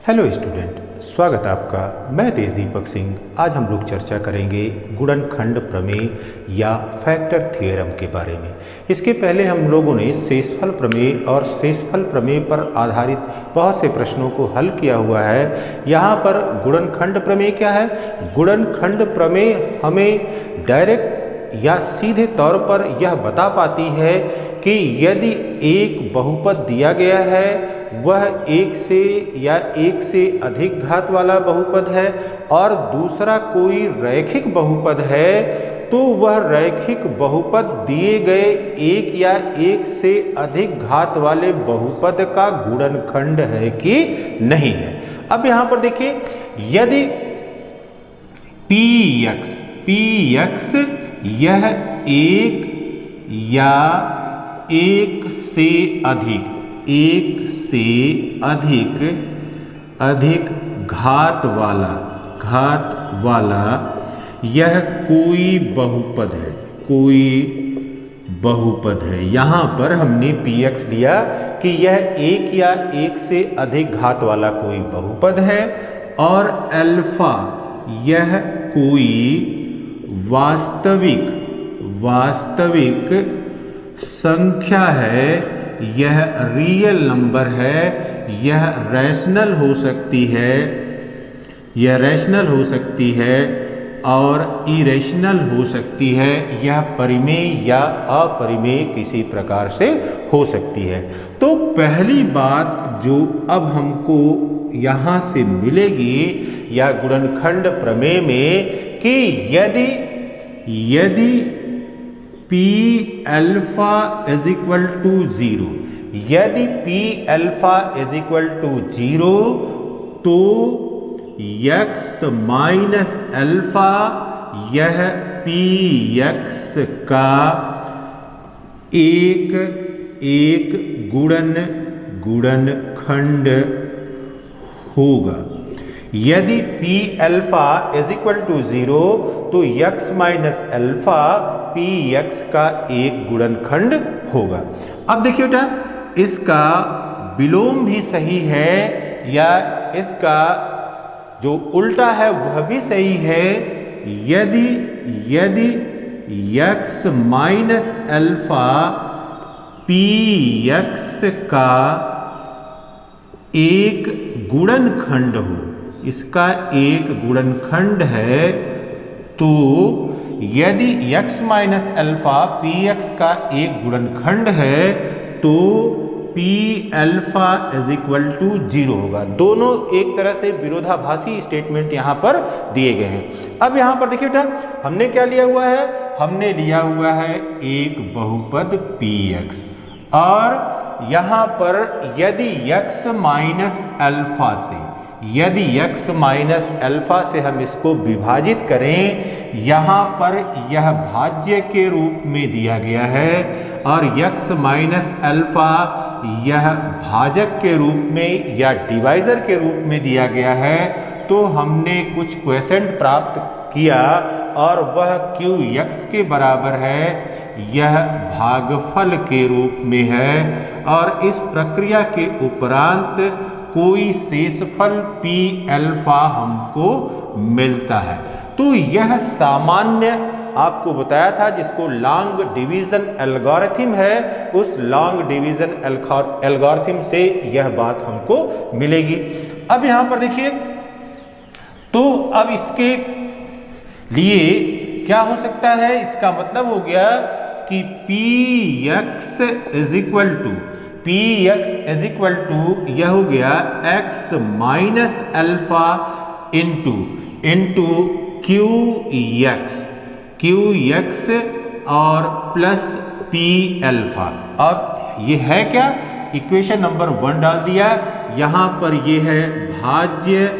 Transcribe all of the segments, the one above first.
Hello student, स्वागत है आपका। मैं तेज दीपक सिंह। आज हम लोग चर्चा करेंगे गुणनखंड प्रमेय या फैक्टर थ्योरम के बारे में। इसके पहले हम लोगों ने शेषफल प्रमेय और शेषफल प्रमेय पर आधारित बहुत से प्रश्नों को हल किया हुआ है। यहाँ पर गुणनखंड प्रमेय क्या है? गुणनखंड प्रमेय हमें डायरेक्ट या सीधे तौर पर यह बता पाती है कि यदि एक बहुपद दिया गया है, वह एक से या एक से अधिक घात वाला बहुपद है और दूसरा कोई रैखिक बहुपद है, तो वह रैखिक बहुपद दिए गए एक या एक से अधिक घात वाले बहुपद का गुणनखंड है कि नहीं है। अब यहाँ पर देखिए, यदि px यह एक या एक से अधिक घात वाला यह कोई बहुपद है। यहाँ पर हमने px लिया कि यह एक या एक से अधिक घात वाला कोई बहुपद है और अल्फा यह कोई वास्तविक संख्या है, यह रियल नंबर है, यह रैशनल हो सकती है और इरेशनल हो सकती है। यह परिमेय या अपरिमेय किसी प्रकार से हो सकती है। तो पहली बात जो अब हमको यहाँ से मिलेगी या गुणनखंड प्रमेय में कि यदि p alpha is equal to 0, यदि p alpha is equal to 0, तो x माइनस अल्फा यह px का एक गुणनखंड होगा। यदि p alpha is equal to 0, तो x माइनस अल्फा px का एक गुणनखंड होगा। अब देखिए बेटा, इसका विलोम भी सही है या इसका जो उल्टा है वह भी सही है। यदि x माइनस अल्फा px का एक गुणनखंड हो, इसका एक गुणनखंड है, तो यदि x माइनस अल्फा px का एक गुणनखंड है तो p alpha is equal to 0 होगा। दोनों एक तरह से विरोधाभासी स्टेटमेंट यहाँ पर दिए गए हैं। अब यहाँ पर देखिए बेटा, हमने क्या लिया हुआ है? हमने लिया हुआ है एक बहुपद px और यहाँ पर यदि x माइनस अल्फा से हम इसको विभाजित करें, यहाँ पर यह भाज्य के रूप में दिया गया है और x माइनस अल्फा यह भाजक के रूप में या डिवाइजर के रूप में दिया गया है। तो हमने कुछ क्वोशेंट प्राप्त किया और वह qx के बराबर है, यह भागफल के रूप में है और इस प्रक्रिया के उपरांत कोई शेषफल p अल्फा हमको मिलता है। तो यह सामान्य आपको बताया था जिसको लॉन्ग डिवीजन एल्गोरिथम है, उस लॉन्ग डिवीजन एल्गोरिथम से यह बात हमको मिलेगी। अब यहाँ पर देखिए, तो अब इसके लिए क्या हो सकता है? इसका मतलब हो गया कि px इज इक्वल टू यह हो गया x minus alpha into qx और प्लस p अल्फा। अब ये है क्या? इक्वेशन नंबर 1 डाल दिया। यहाँ पर ये है भाज्य,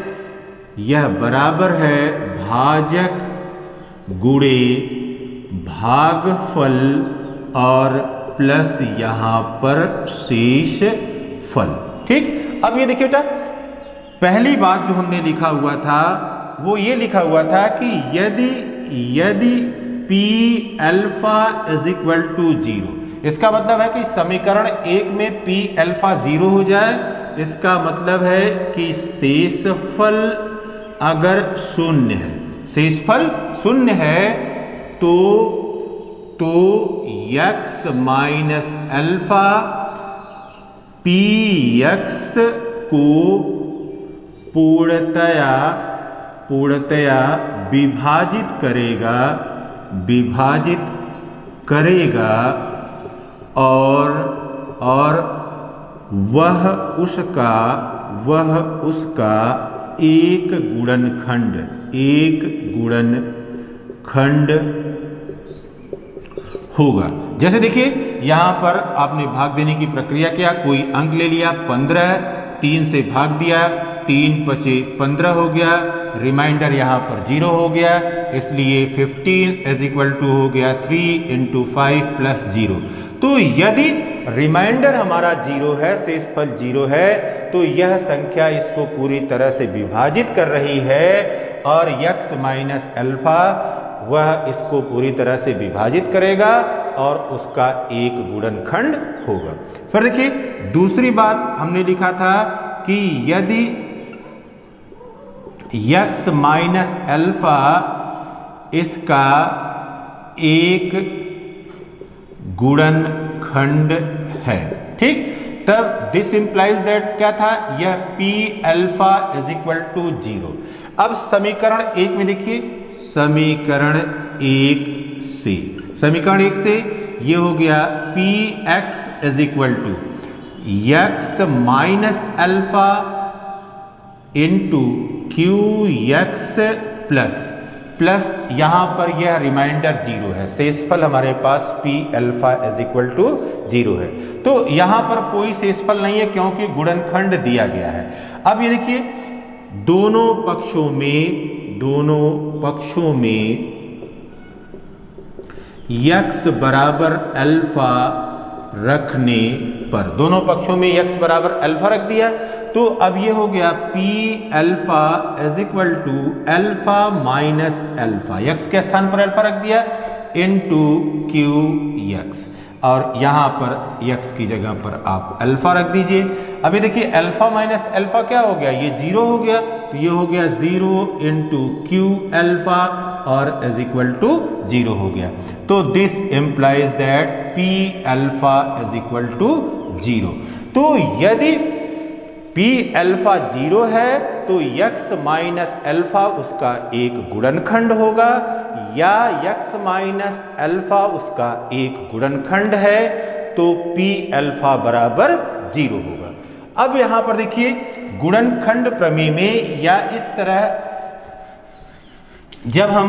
यह बराबर है भाजक गुणे भागफल और प्लस यहाँ पर शेषफल। ठीक, अब ये देखिए बेटा, पहली बात जो हमने लिखा हुआ था वो ये लिखा हुआ था कि यदि p alpha is equal to 0, इसका मतलब है कि समीकरण 1 में p अल्फा 0 हो जाए, इसका मतलब है कि शेषफल अगर शून्य है, शेषफल शून्य है तो x minus alpha P x को पूर्णतया विभाजित करेगा और वह उसका एक गुणनखंड होगा। जैसे देखिए यहां पर आपने भाग देने की प्रक्रिया किया, कोई अंक ले लिया 15, 3 से भाग दिया, 3 × 15 हो गया, रिमाइंडर यहाँ पर 0 हो गया, इसलिए 15 = हो गया 3 × 5 + 0। तो यदि रिमाइंडर हमारा 0 है, शेषफल 0 है, तो यह संख्या इसको पूरी तरह से विभाजित कर रही है और x माइनस अल्फा वह इसको पूरी तरह से विभाजित करेगा और उसका एक गुणनखंड होगा। फिर देखिए दूसरी बात हमने लिखा था कि यदि x माइनस अल्फा इसका एक गुणनखंड है, ठीक, तब दिस इंप्लाइज दैट क्या था, यह p अल्फा = 0। अब समीकरण 1 में देखिए, समीकरण 1 से ये हो गया px = x minus alpha × qx plus यहाँ पर यह रिमाइंडर 0 है, शेषफल हमारे पास p अल्फा = 0 है, तो यहाँ पर कोई शेषफल नहीं है क्योंकि गुणनखंड दिया गया है। अब ये देखिए दोनों पक्षों में x बराबर अल्फा रखने पर, दोनों पक्षों में x बराबर अल्फा रख दिया, तो अब ये हो गया p alpha = alpha minus alpha, x के स्थान पर अल्फा रख दिया × qx, और यहाँ पर x की जगह पर आप अल्फा रख दीजिए। अभी देखिए अल्फा माइनस अल्फा क्या हो गया, ये 0 हो गया, तो ये हो गया 0 × q अल्फा और = 0 हो गया। तो this implies that p alpha = 0। तो यदि p अल्फा 0 है तो x माइनस अल्फा उसका एक गुणनखंड होगा, या x माइनस अल्फा उसका एक गुणनखंड है तो p अल्फा बराबर 0 होगा। अब यहां पर देखिए गुणनखंड प्रमेय में, या इस तरह जब हम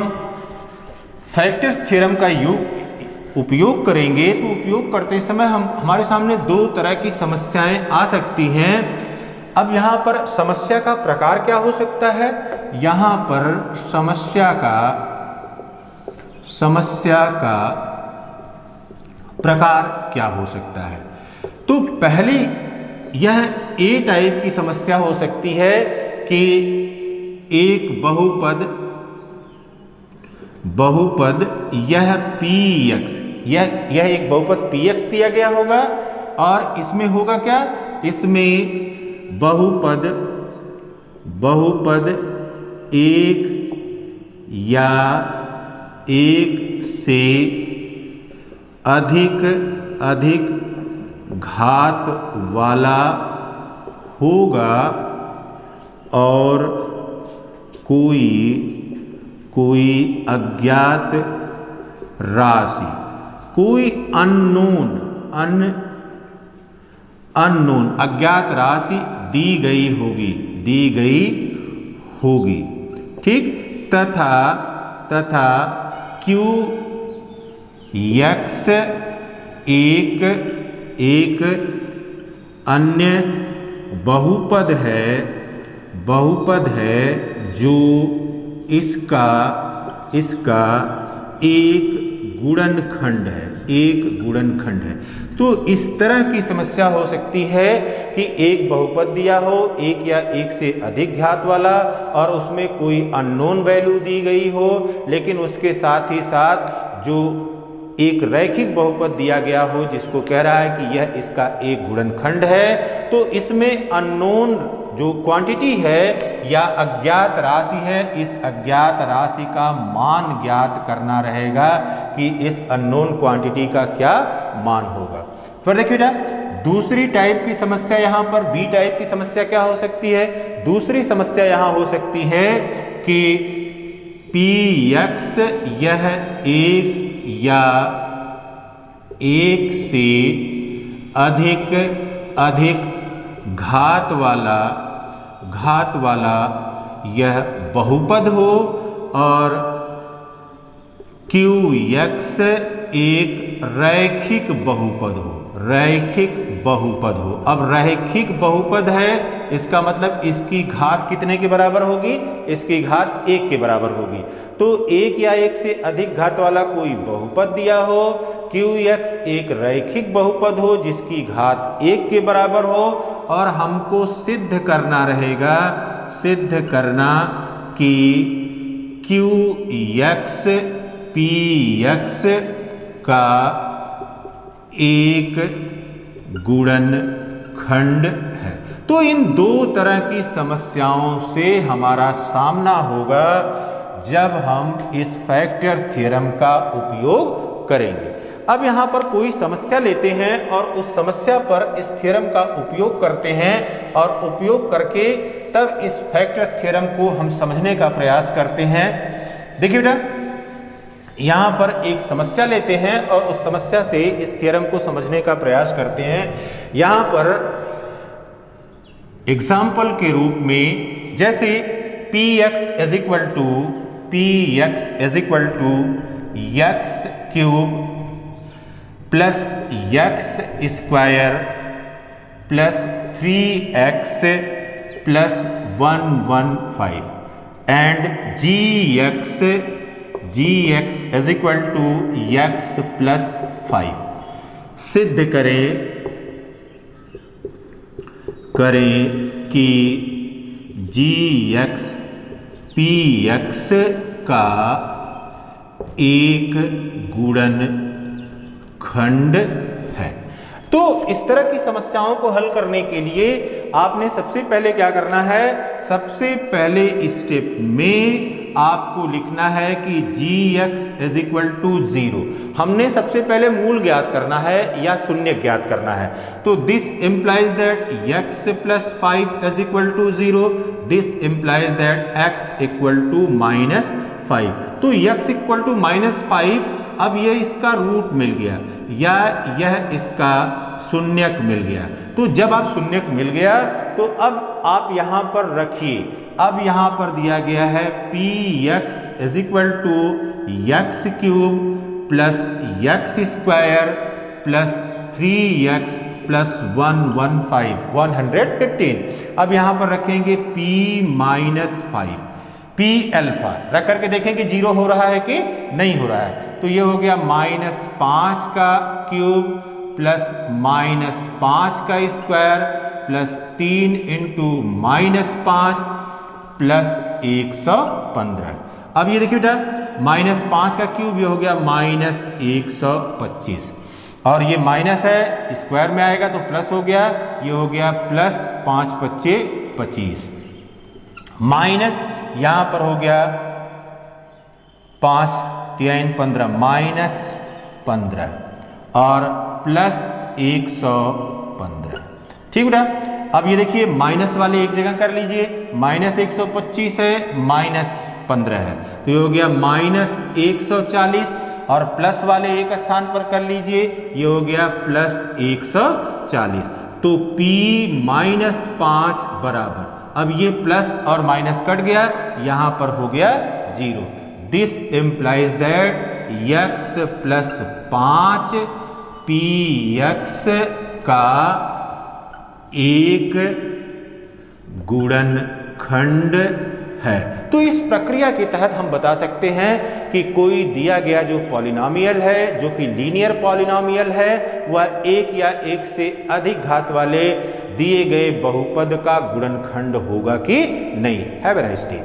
फैक्टर्स थ्योरम का उपयोग करेंगे तो उपयोग करते समय हमारे सामने दो तरह की समस्याएं आ सकती हैं। अब यहाँ पर समस्या का प्रकार क्या हो सकता है, यहाँ पर समस्या का प्रकार क्या हो सकता है। तो पहली यह ए टाइप की समस्या हो सकती है कि एक बहुपद यह px, यह एक बहुपद px दिया गया होगा और इसमें होगा क्या, इसमें बहुपद एक या एक से अधिक घात वाला होगा और कोई अज्ञात राशि, कोई अननोन अज्ञात राशि दी गई होगी, ठीक, तथा qx एक अन्य बहुपद है जो इसका एक गुणनखंड है। तो इस तरह की समस्या हो सकती है कि एक बहुपद दिया हो, एक या एक से अधिक घात वाला, और उसमें कोई अननोन वैल्यू दी गई हो, लेकिन उसके साथ ही साथ जो एक रैखिक बहुपद दिया गया हो जिसको कह रहा है कि यह इसका एक गुणनखंड है, तो इसमें अननोन जो क्वांटिटी है या अज्ञात राशि है, इस अज्ञात राशि का मान ज्ञात करना रहेगा कि इस अननोन क्वांटिटी का क्या मान होगा। फिर देखिए बेटा, दूसरी टाइप की समस्या यहाँ पर बी टाइप की समस्या क्या हो सकती है? दूसरी समस्या यहाँ हो सकती है कि px यह एक या एक से अधिक घात वाला यह बहुपद हो और qx एक रैखिक बहुपद हो। अब रैखिक बहुपद है, इसका मतलब इसकी घात कितने के बराबर होगी? इसकी घात 1 के बराबर होगी। तो एक या एक से अधिक घात वाला कोई बहुपद दिया हो, qx एक रैखिक बहुपद हो जिसकी घात 1 के बराबर हो, और हमको सिद्ध करना रहेगा कि qx px का एक गुणनखंड है। तो इन दो तरह की समस्याओं से हमारा सामना होगा जब हम इस फैक्टर थ्योरम का उपयोग करेंगे। अब यहाँ पर कोई समस्या लेते हैं और उस समस्या पर इस थ्योरम का उपयोग करते हैं और उपयोग करके तब इस फैक्टर थ्योरम को हम समझने का प्रयास करते हैं। देखिए बेटा, यहाँ पर एक समस्या लेते हैं और उस समस्या से इस थ्योरम को समझने का प्रयास करते हैं। यहाँ पर एग्जाम्पल के रूप में जैसे px is equal to x cube plus x square plus 3x plus 115 and gx is equal to x plus 5 सिद्ध करें कि gx px का एक गुणनखंड है। तो इस तरह की समस्याओं को हल करने के लिए आपने सबसे पहले क्या करना है? सबसे पहले स्टेप में आपको लिखना है कि gx इज इक्वल टू 0। हमने सबसे पहले मूल ज्ञात करना है या शून्य ज्ञात करना है। तो this implies that x plus 5 is equal to 0, this implies that x equal to -5। तो x इक्वल टू -5, अब ये इसका रूट मिल गया या यह इसका शून्यक मिल गया। तो जब आप शून्यक मिल गया तो अब आप यहाँ पर रखिए। अब यहाँ पर दिया गया है px is equal to x cube plus x square plus 3x plus 115। अब यहाँ पर रखेंगे p-5 p अल्फा, रख करके देखें कि 0 हो रहा है कि नहीं हो रहा है। तो ये हो गया -5 का क्यूब प्लस -5 का स्क्वायर प्लस 3 इंटू -5 प्लस 115। अब ये देखिए बेटा, -5 का क्यूब ये हो गया -125 और ये माइनस है, स्क्वायर में आएगा तो प्लस हो गया, ये हो गया प्लस 5 × 5 = 25 माइनस यहाँ पर हो गया 5 × 3 = 15 -15 और प्लस 115। ठीक बेटा, अब ये देखिए माइनस वाले एक जगह कर लीजिए, -125 है -15 है तो ये हो गया -140 और प्लस वाले एक स्थान पर कर लीजिए, ये हो गया प्लस 140। तो p-5 बराबर, अब ये प्लस और माइनस कट गया, यहां पर हो गया 0। This implies that x plus 5 px का एक गुणनखंड है। तो इस प्रक्रिया के तहत हम बता सकते हैं कि कोई दिया गया जो पॉलिनोमियल है, जो कि लीनियर पॉलिनोमियल है, वह एक या एक से अधिक घात वाले दिए गए बहुपद का गुणनखंड होगा कि नहीं। Have a nice day.